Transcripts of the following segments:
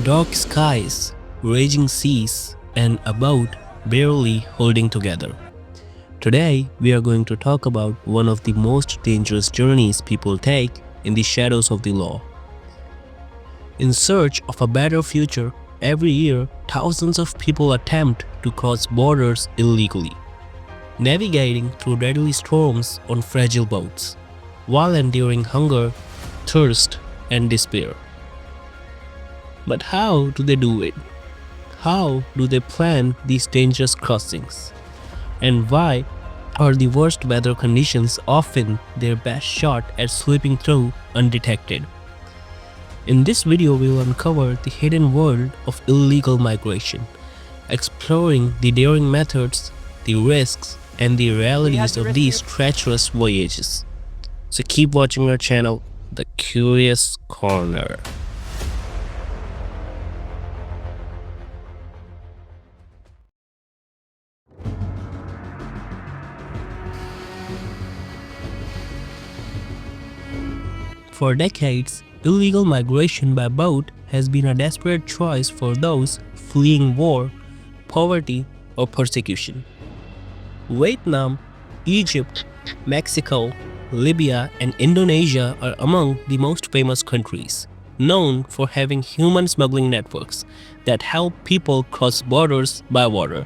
Dark skies, raging seas, and a boat barely holding together. Today, we are going to talk about one of the most dangerous journeys people take in the shadows of the law. In search of a better future, every year, thousands of people attempt to cross borders illegally, navigating through deadly storms on fragile boats, while enduring hunger, thirst, and despair. But how do they do it? How do they plan these dangerous crossings? And why are the worst weather conditions often their best shot at slipping through undetected? In this video, we will uncover the hidden world of illegal migration, exploring the daring methods, the risks, and the realities of these treacherous voyages. So keep watching our channel, The Curious Corner. For decades, illegal migration by boat has been a desperate choice for those fleeing war, poverty, or persecution. Vietnam, Egypt, Mexico, Libya, and Indonesia are among the most famous countries, known for having human smuggling networks that help people cross borders by water.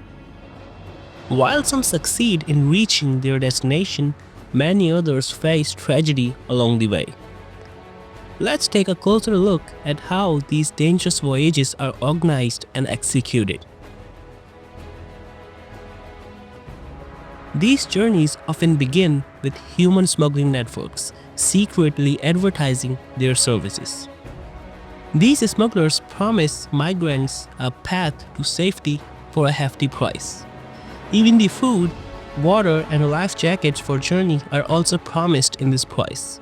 While some succeed in reaching their destination, many others face tragedy along the way. Let's take a closer look at how these dangerous voyages are organized and executed. These journeys often begin with human smuggling networks, secretly advertising their services. These smugglers promise migrants a path to safety for a hefty price. Even the food, water, and life jackets for journey are also promised in this price.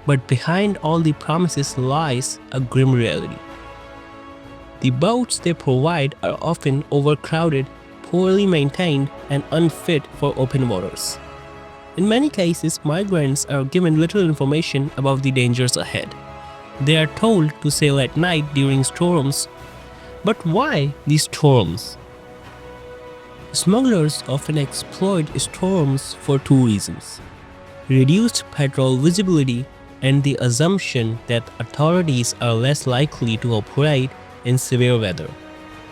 But behind all the promises lies a grim reality. The boats they provide are often overcrowded, poorly maintained, and unfit for open waters. In many cases, migrants are given little information about the dangers ahead. They are told to sail at night during storms. But why these storms? Smugglers often exploit storms for two reasons: reduced patrol visibility and the assumption that authorities are less likely to operate in severe weather,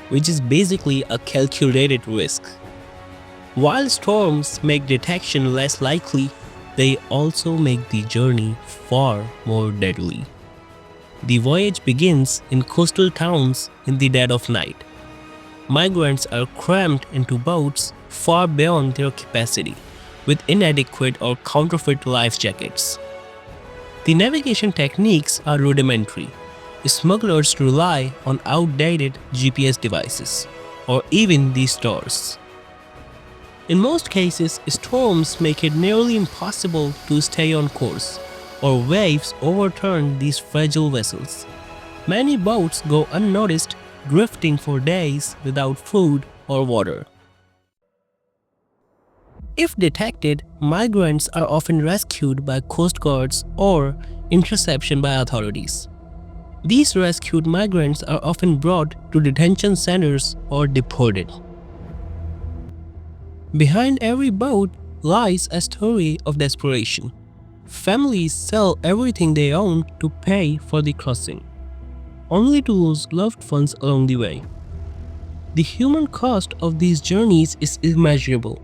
which is basically a calculated risk. While storms make detection less likely, they also make the journey far more deadly. The voyage begins in coastal towns in the dead of night. Migrants are crammed into boats far beyond their capacity, with inadequate or counterfeit life jackets. The navigation techniques are rudimentary. Smugglers rely on outdated GPS devices, or even the stars. In most cases, storms make it nearly impossible to stay on course, or waves overturn these fragile vessels. Many boats go unnoticed, drifting for days without food or water. If detected, migrants are often rescued by coast guards or interception by authorities. These rescued migrants are often brought to detention centers or deported. Behind every boat lies a story of desperation. Families sell everything they own to pay for the crossing, only to lose loved ones along the way. The human cost of these journeys is immeasurable.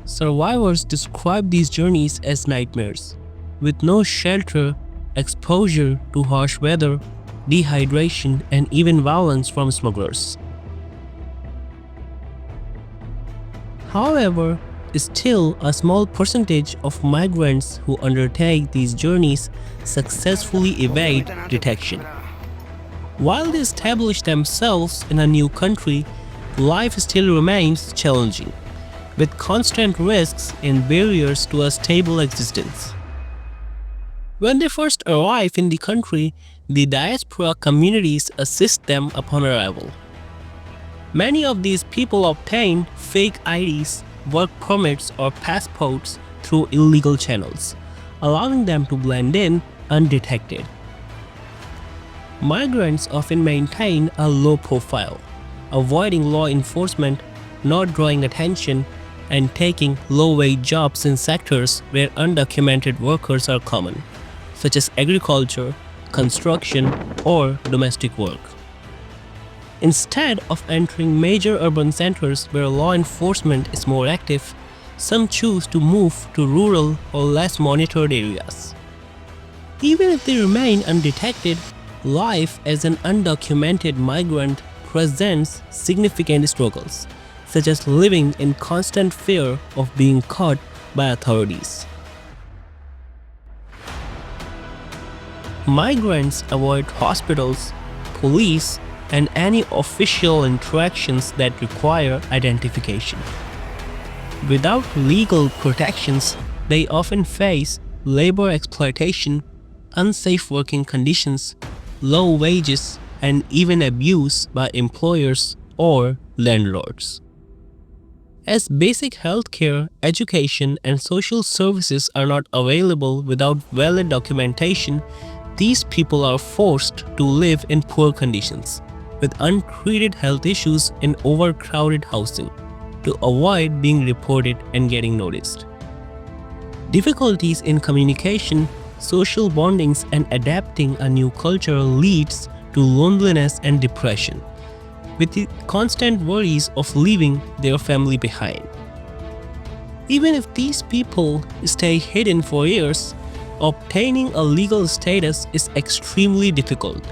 Survivors describe these journeys as nightmares, with no shelter, exposure to harsh weather, dehydration, and even violence from smugglers. However, still a small percentage of migrants who undertake these journeys successfully evade detection. While they establish themselves in a new country, life still remains challenging, with constant risks and barriers to a stable existence. When they first arrive in the country, the diaspora communities assist them upon arrival. Many of these people obtain fake IDs, work permits, or passports through illegal channels, allowing them to blend in undetected. Migrants often maintain a low profile, avoiding law enforcement, not drawing attention, and taking low-wage jobs in sectors where undocumented workers are common, such as agriculture, construction, or domestic work. Instead of entering major urban centers where law enforcement is more active, some choose to move to rural or less monitored areas. Even if they remain undetected, life as an undocumented migrant presents significant struggles, such as living in constant fear of being caught by authorities. Migrants avoid hospitals, police, and any official interactions that require identification. Without legal protections, they often face labor exploitation, unsafe working conditions, low wages, and even abuse by employers or landlords. As basic healthcare, education, and social services are not available without valid documentation, these people are forced to live in poor conditions, with untreated health issues and overcrowded housing, to avoid being reported and getting noticed. Difficulties in communication, social bondings, and adapting a new culture leads to loneliness and depression, with the constant worries of leaving their family behind. Even if these people stay hidden for years, obtaining a legal status is extremely difficult,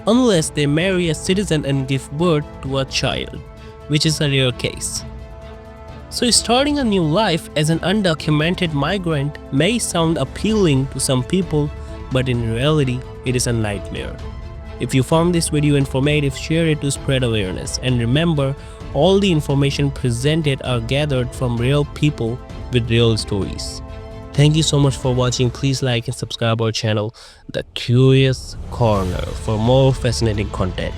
unless they marry a citizen and give birth to a child, which is a rare case. So starting a new life as an undocumented migrant may sound appealing to some people, but in reality, it is a nightmare. If you found this video informative, share it to spread awareness. And remember, all the information presented are gathered from real people with real stories. Thank you so much for watching. Please like and subscribe our channel, The Curious Corner, for more fascinating content.